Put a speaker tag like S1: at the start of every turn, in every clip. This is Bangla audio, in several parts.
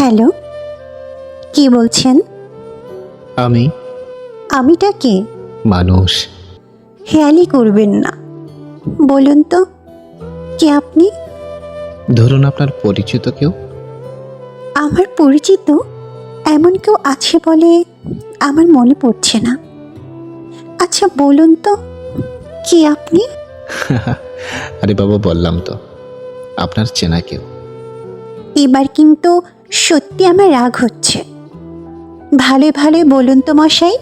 S1: হ্যালো, কে বলছেন?
S2: আমি
S1: আমিটা কে?
S2: মানুষ।
S1: হেয়ালি করবেন না, বলুন তো কে আপনি?
S2: ধরুন আপনার পরিচিত কেউ।
S1: আমার পরিচিত এমন কেউ আছে বলে আমার মনে পড়ছে না। আচ্ছা বলুন তো কে আপনি?
S2: আরে বাবা, বললাম তো আপনার চেনা কেউ।
S1: এবার কিন্তু সত্যি আমার রাগ হচ্ছে। ভালোই ভালোই বলুন তো মশাই,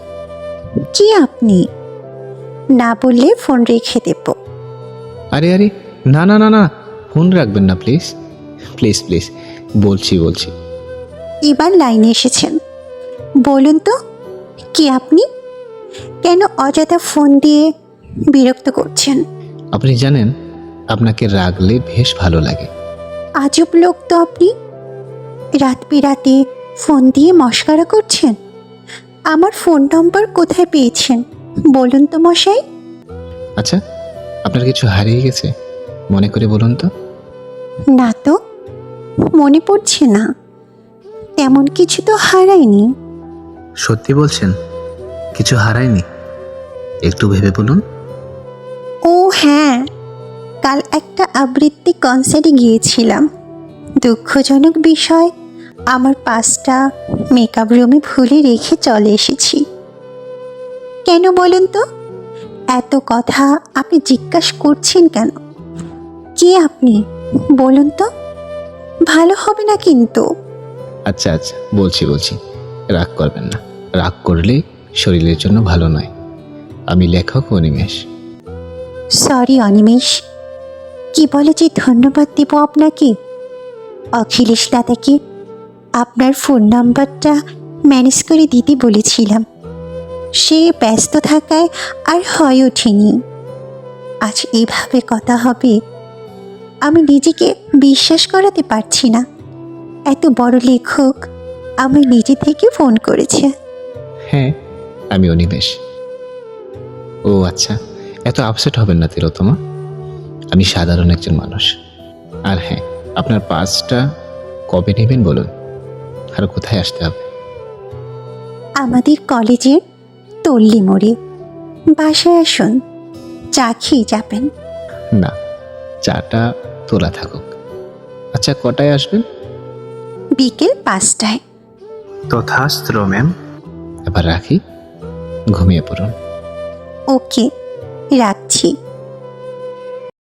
S1: কে আপনি? না বললে ফোন রেখে দেব।
S2: আরে আরে, না না না না, ফোন রাখবেন না প্লিজ, প্লিজ প্লিজ, বলছি।
S1: এবার লাইনে এসেছেন, বলুন তো কে আপনি? কেন অযথা ফোন দিয়ে বিরক্ত করছেন?
S2: আপনি জানেন, আপনাকে রাগলে বেশ ভালো লাগে।
S1: আজব লোক তো আপনি। রাত বিরাতে ফোন দিয়ে মশকরা করছেন। আমার ফোন নম্বর কোথায় পেয়েছেন বলুন তো মশাই?
S2: আচ্ছা, আপনার কিছু হারিয়ে গেছে? মনে করে বলুন তো।
S1: না তো, মনে পড়ছে না। তেমন কিছু তো হারায়নি।
S2: সত্যি বলছেন? কিছু হারায়নি? একটু ভেবে বলুন।
S1: ও হ্যাঁ, কাল একটা আবৃত্তি কনসার্টে গিয়েছিলাম। দুঃখজনক বিষয়, আমার পাসটা মেকআপ রুমে ভুলে রেখে চলে এসেছি। কেন বলুন তো? এত কথা আপনি জিজ্ঞাসা করছেন কেন? কে আপনি বলুন তো? ভালো হবে না কিন্তু।
S2: আচ্ছা আচ্ছা, বলছি, রাগ করবেন না। রাগ করলে শরীরের জন্য ভালো নয়। আমি লেখক অনিমেষ।
S1: সরি অনিমেষ, কি বলে যে ধন্যবাদ দেব আপনাকে? অখিলেশ দাদাকে আপনার ফোন নাম্বারটা ম্যানেজ করে দিতে বলেছিলাম। সে ব্যস্ত থাকায় আর হয়ে ওঠেনি। আজ এভাবে কথা হবে আমি নিজেকে বিশ্বাস করাতে পারছি না। এত বড় লেখক আমি নিজে থেকে ফোন করেছে।
S2: হ্যাঁ, আমি অনিমেষ। ও আচ্ছা, এত আপসেট হবেন না তিলোত্তমা। আমি সাধারণ একজন মানুষ। আর হ্যাঁ, আপনার পাসটা কবে নেবেন বলুন, আর কোথায় আসতে হবে?
S1: আমাদের কলেজের তল্লি মোড়ে। বাসায় আসুন, চা খেয়ে যাবেন।
S2: না, চাটা তোলা থাকুক। আচ্ছা, কটায় আসবেন?
S1: বিকেল 5টায়।
S2: তথাস্ত্র ম্যাম। এবার রাখি, ঘুমিয়ে পড়ুন।
S1: ওকে, রাখছি।